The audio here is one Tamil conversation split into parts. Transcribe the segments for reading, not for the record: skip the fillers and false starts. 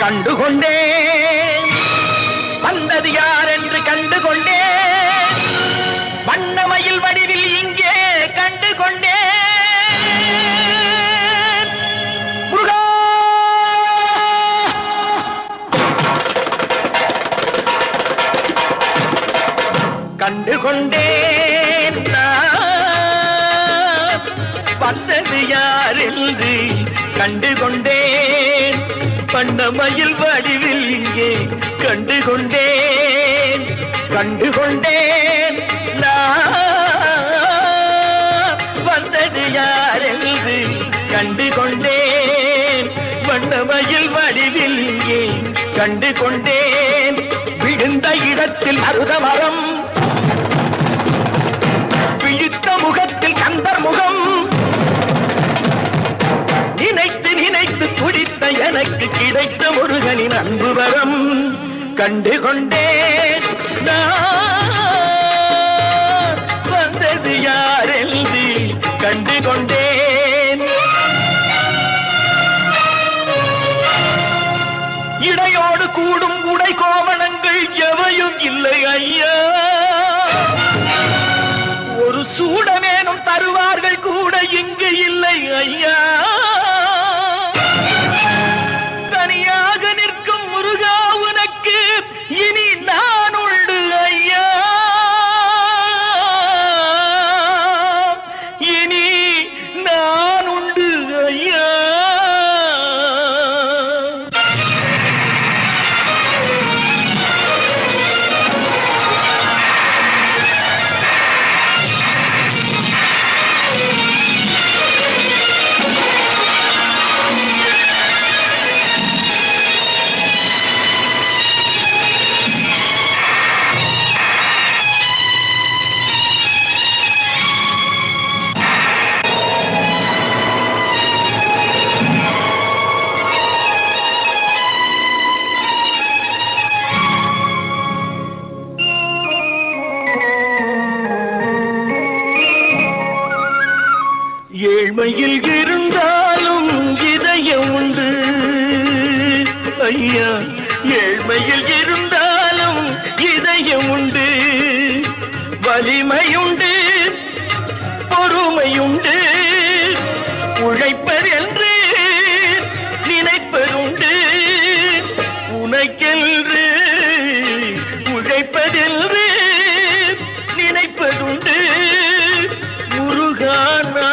கண்டுகொண்டேன் வந்தது யார் என்று கண்டுகொண்டேன் வண்ணமயில் வடிவில் இங்கே கண்டுகொண்டேன் முருகா கண்டுகொண்டேன் வந்தது யார் என்று கண்டுகொண்டேன் வண்ணமயில் வடிவில் இங்கே கண்டுகொண்டேன் கண்டுகொண்டேன் வந்தது யார் என்று கண்டுகொண்டேன் வண்ணமயில் வடிவில் இங்கே கண்டுகொண்டேன் விழுந்த இடத்தில் மருதமரம் விழித்த முகத்தில் கந்தர் முகம் நினைத்து நினைத்து துடித்த எனக்கு கிடைத்த முருகனின் அன்பு வரம் கண்டுகொண்டேன் வந்தது யார் என்று கண்டுகொண்டேன் இடையோடு கூடும் உடை கோவணங்கள் எவையும் இல்லை ஐயா ஒரு சூடமேனும் தருவார்கள் கூட இங்கு இல்லை ஐயா தனியாக நிற்கும் முருகா உனக்கு இனி நான் உண்டு ஐயா இனி நான் உண்டு ஐயா ஏழ்மையில் இருந்தாலும் இதயம் உண்டு ஐயா ஏழ்மையில் இருந்தாலும் இதயம் உண்டு வலிமையுண்டு பொறுமையுண்டு உழைப்பதென்று நினைப்பதுண்டு உனக்கென்று உழைப்பதென்று நினைப்பதுண்டு முருகானா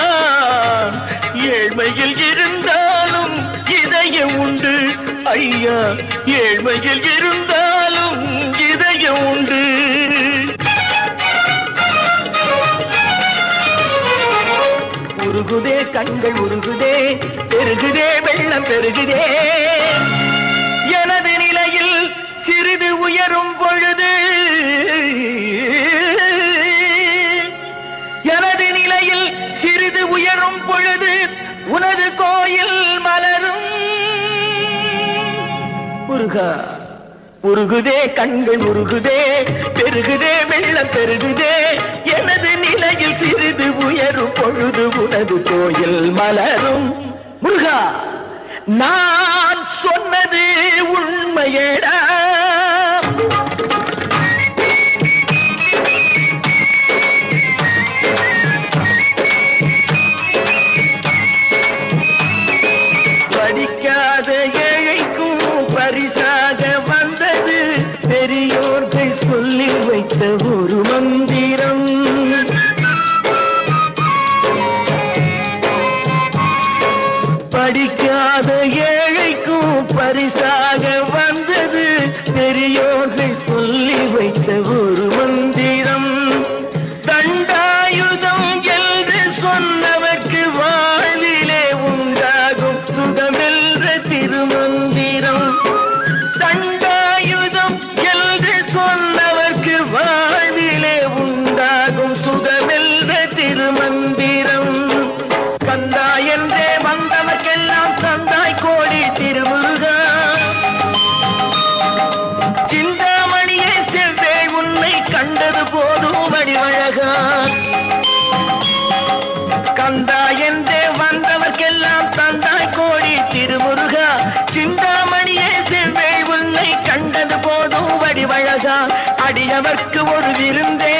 ஏழ்மையில் இருந்தாலும் இதயம் உண்டு ஐயா ஏழ்மையில் இருந்தாலும் இதயம் உண்டு உருகுதே கண்கள் உருகுதே பெருகுதே வெள்ளம் பெருகுதே எனது நிலையில் சிறிது உயரும் பொழுது எனது நிலையில் சிறிது உயரும் பொழுது உனது கோயில் மலரும் முருகா உருகுதே கண்கள் உருகுதே பெருகுதே வெள்ளம் பெருகுதே எனது நிலையில் சிறிது உயரும் பொழுது உனது கோயில் மலரும் முருகா நான் சொன்னது உண்மையடா படிக்காத ஏழைக்கும் பரிசாக வந்தது பெரியோர்கள் சொல்லி வைத்த ஒரு மந்திரம் படிக்காத ஏழைக்கும் பரிசாக வந்தது பெரியோர்கள் சொல்லி வைத்த ஒரு மந்திரம் தண்டாயுதம் என்று சொன்னவர்க்கு வாழ்விலே உண்டாகும் சுகமென்ற திருமந்திரம் தண்டாயுதம் என்று சொன்னவர்க்கு வாழ்விலே உண்டாகும் சுகமென்ற திருமந்திரம் கந்தா என்றே வந்தவர்க்கெல்லாம் தந்தாய் கோடி திருமுருகா சிந்தாமணியே செவ்வே உன்னை கண்டது போதும் வடிவழகா கந்தா என்றே வந்தவர்க்கெல்லாம் தந்தாய் கோடி திருமுருகா சிந்தாமணியே செவ்வே அடியவர்க்கு ஒரு விருந்தே